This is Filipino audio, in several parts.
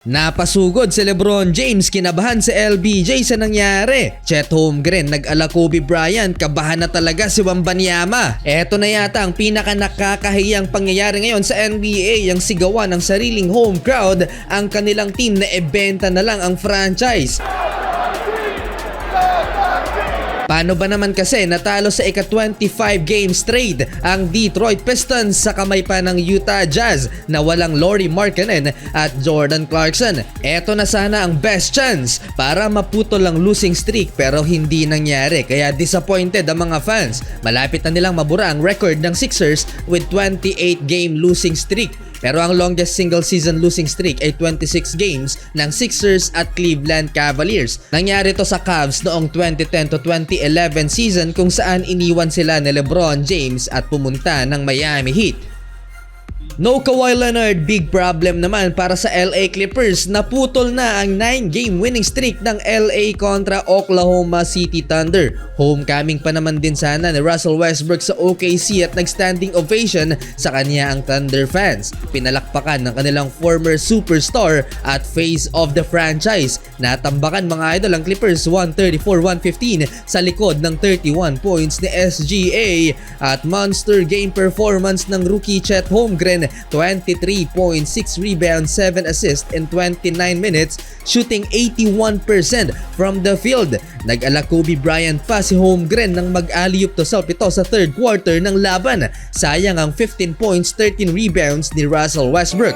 Napasugod si LeBron James, kinabahan si LBJ sa nangyari. Chet Holmgren nag-ala Kobe Bryant, kabahan na talaga si Wembanyama. Eto na yata ang pinaka nakakahiyang pangyayari ngayon sa NBA, ang sigawan ng sariling home crowd ang kanilang team na ibenta na lang ang franchise. Paano ba naman kasi natalo sa ika-25 game straight ang Detroit Pistons sa kamay pa ng Utah Jazz na walang Lauri Markkanen at Jordan Clarkson? Eto na sana ang best chance para maputol ang losing streak pero hindi nangyari, kaya disappointed ang mga fans. Malapit na nilang mabura ang record ng Sixers with 28 game losing streak. Pero ang longest single season losing streak ay 26 games ng Sixers at Cleveland Cavaliers. Nangyari to sa Cavs noong 2010 to 2011 season kung saan iniwan sila ni LeBron James at pumunta ng Miami Heat. No Kawhi Leonard, big problem naman para sa LA Clippers. Naputol na ang 9-game winning streak ng LA kontra Oklahoma City Thunder. Homecoming pa naman din sana ni Russell Westbrook sa OKC at nag-standing ovation sa kanya ang Thunder fans. Pinalakpakan ng kanilang former superstar at face of the franchise. Natambakan mga idol ang Clippers 134-115 sa likod ng 31 points ni SGA at monster game performance ng rookie Chet Holmgren, 23.6 rebounds, 7 assists in 29 minutes, shooting 81% from the field. Nag-ala Kobe Bryant pa si Holmgren nang mag-alley-oop to sa pito sa third quarter ng laban. Sayang ang 15 points, 13 rebounds ni Russell Westbrook.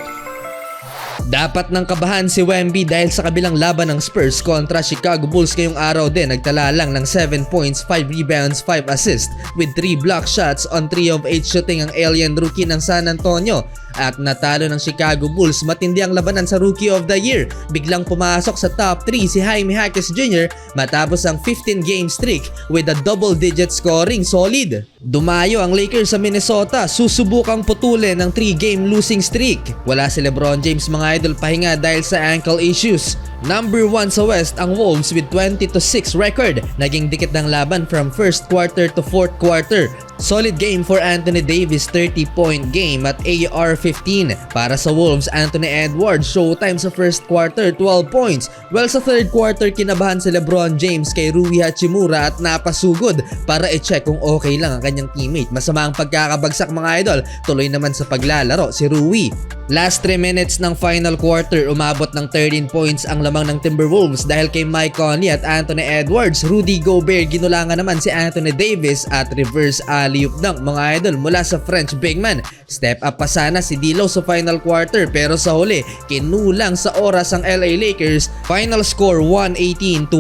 Dapat nang kabahan si Wemby dahil sa kabilang laban ng Spurs kontra Chicago Bulls ngayong araw din nagtala lang ng 7 points, 5 rebounds, 5 assists with 3 block shots on 3 of 8 shooting ang alien rookie ng San Antonio. At natalo ng Chicago Bulls, matindi ang labanan sa Rookie of the Year. Biglang pumasok sa top 3 si Jaime Jaquez Jr. matapos ang 15-game streak with a double-digit scoring, solid. Dumayo ang Lakers sa Minnesota, susubukang putulin ang 3-game losing streak. Wala si LeBron James mga idol, pahinga dahil sa ankle issues. Number 1 sa West ang Wolves with 20-6 record. Naging dikit ng laban from first quarter to fourth quarter. Solid game for Anthony Davis, 30-point game at AR 15. Para sa Wolves, Anthony Edwards, showtime sa first quarter, 12 points. Well, sa third quarter, kinabahan si LeBron James kay Rui Hachimura at napasugod para i-check kung okay lang ang kanyang teammate. Masama ang pagkakabagsak mga idol, tuloy naman sa paglalaro si Rui. Last 3 minutes ng final quarter, umabot ng 13 points ang lamang ng Timberwolves dahil kay Mike Conley at Anthony Edwards. Rudy Gobert, ginulangan naman si Anthony Davis at reverse alley-oop dunk mga idol mula sa French big man. Step up pa sana si D'Lo sa final quarter pero sa huli, kinulang sa oras ang LA Lakers. Final score 118-111,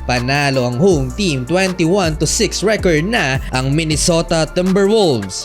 panalo ang home team, 21-6 record na ang Minnesota Timberwolves.